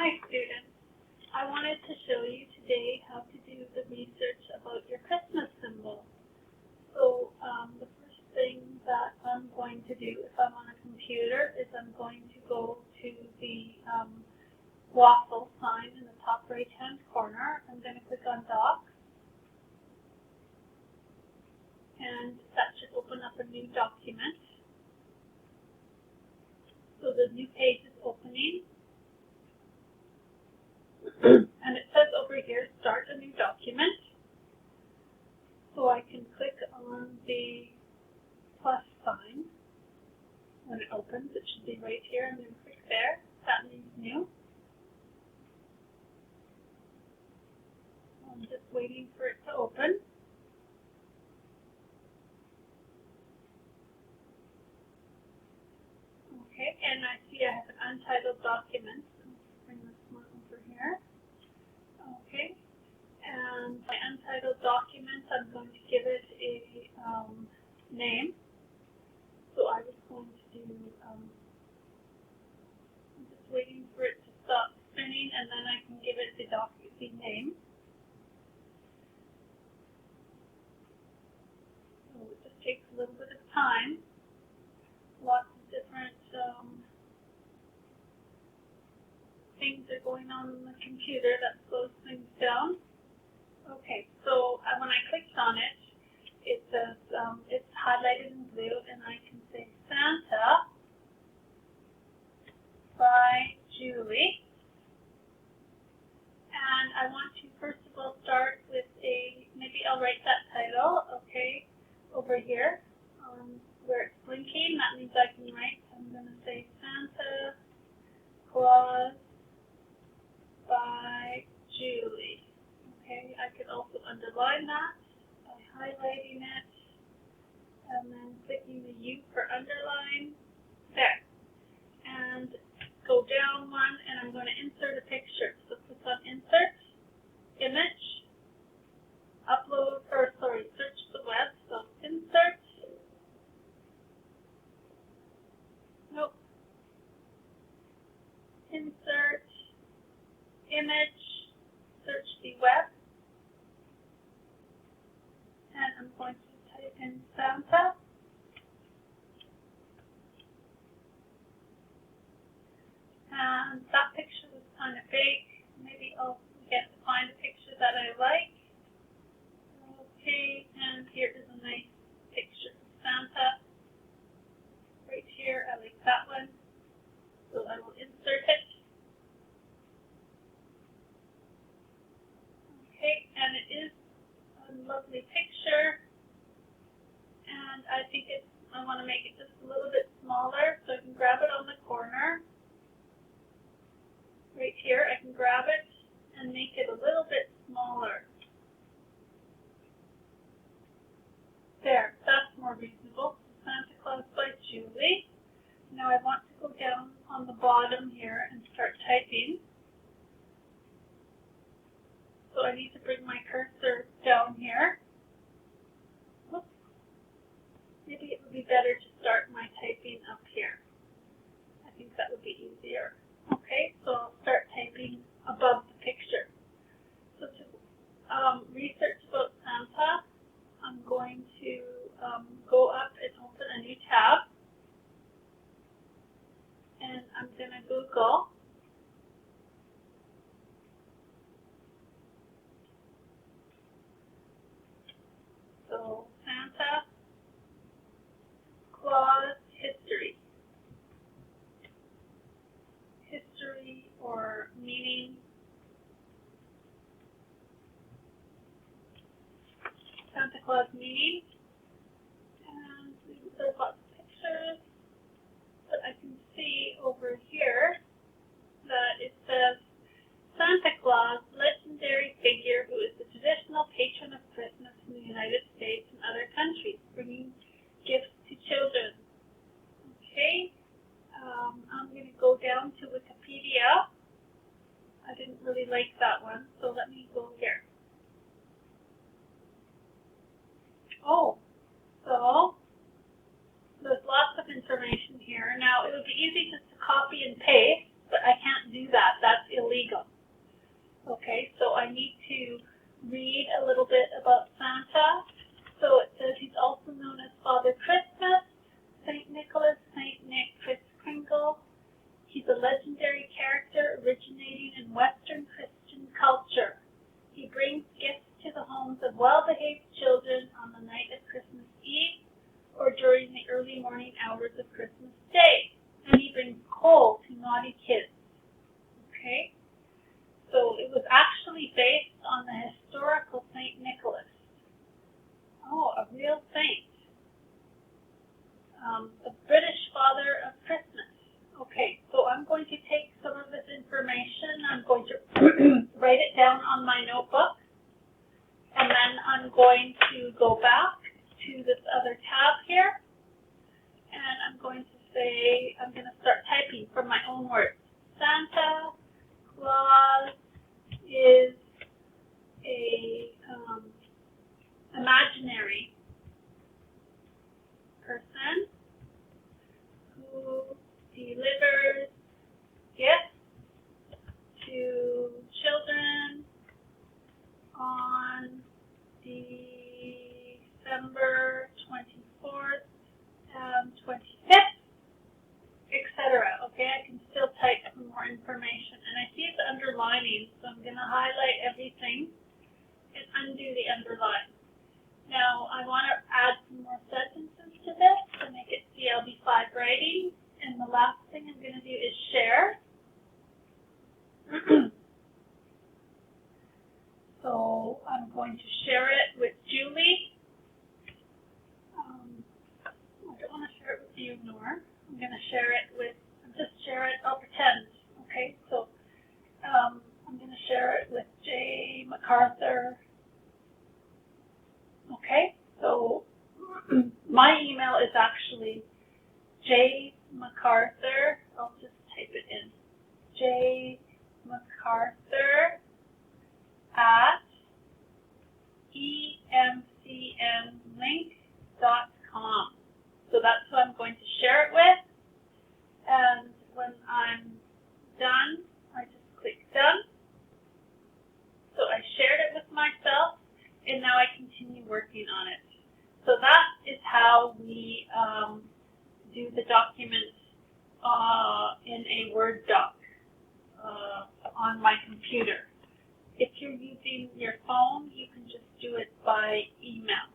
Hi students, I wanted to show you today how to do the research about your Christmas symbol. So the first thing that I'm going to do if I'm on a computer is I'm going to go to the waffle sign in the top right hand corner. I'm going to click on Docs and that should open up a new document. So the new page is opening. And it says over here, start a new document. So I can click on the plus sign. When it opens, it should be right here. I'm going to click there. That means new. I'm just waiting for it to open. Okay, and I see I have an untitled document. Let's bring this one over here. Okay, and my untitled document, I'm going to give it a name. So I was going to do, I'm just waiting for it to stop spinning, and then I can give it the name. So it just takes a little bit of time. Lots of different things are going on in the computer that slows things down. Okay, so when I clicked on it, it says it's highlighted in blue, and I can say Santa by Julie. And I want to first of all start with maybe I'll write that title, okay, over here where it's blinking. That means I can write, I'm going to say Santa Claus by Julie. Okay, I could also underline that by highlighting it and then clicking the U for underline. There. And go down one, and I'm going to insert a picture. So click on Insert, Image, search the web. So Insert. Nope. Insert, Image, search the web. And I'm going to type in Santa. And that picture was kind of big. Maybe I'll find a picture that I like. Okay, and here is a nice picture of Santa. Right here, I like that one. So I will insert it. Okay, and it is a lovely picture. And I think I want to make it just a little bit smaller, so I can grab it on the corner. Right here, I can grab it and make it a little bit smaller. There, that's more reasonable. Santa Claus by Julie. Now I want to go down on the bottom here and start typing. So I need to bring my cursor down here. Oops. Maybe it would be better to start my typing up here. I think that would be easier. Okay, so I'll start typing above the picture. So to research about Santa, I'm going to go up and open a new tab. And I'm going to Google so Santa Claus history. History or meaning. Santa Claus meaning. And there's lots of pictures. But I can see over here that it says Santa Claus, legendary figure who is the traditional patron of Christmas in the United States and other countries, bringing gifts to children. Okay. I'm going to go down to Wikipedia. I didn't really like that one, so let me go here. Oh, so there's lots of information here. Now, it would be easy just to copy and paste, but I can't do that. That's illegal. illegal. Okay, so I need to read a little bit about Santa. So it says he's also known as Father Christmas, St. Nicholas, St. Nick, Kris Kringle. He's a legendary character originating in Western Christian culture. He brings gifts to the homes of well-behaved children on the night of Christmas Eve or during the early morning hours of Christmas Day. And he brings coal to naughty kids. Okay? So it was actually based on the historical St. Nicholas. Oh, a real saint. The British father of Christmas. Okay, so I'm going to take some of this information. I'm going to write it down on my notebook. And then I'm going to go back to this other tab here. And I'm going to say, I'm going to start typing from my own words. Santa Claus is a imaginary person who delivers gifts to children on December 24th and 25th, etc. Okay, I can still type some more information. And I see it's underlining, so I'm going to highlight everything and undo the underline. Now, I want to add some more sentences to this to make it CLB5 writing. And the last thing I'm going to do is share. So I'm going to share it with Julie. I don't want to share it with you, Nor. I'm going to share it with, I'll pretend. Okay, so I'm going to share it with Jay MacArthur. Okay, so my email is actually J MacArthur. I'll just type it in. J MacArthur at emcnlink.com. So that's who I'm going to share it with. And when I'm done, I just click done. So I shared it with myself, and now I continue working on it. So that is how we do the documents in a Word doc on my computer. If you're using your phone, you can just do it by email.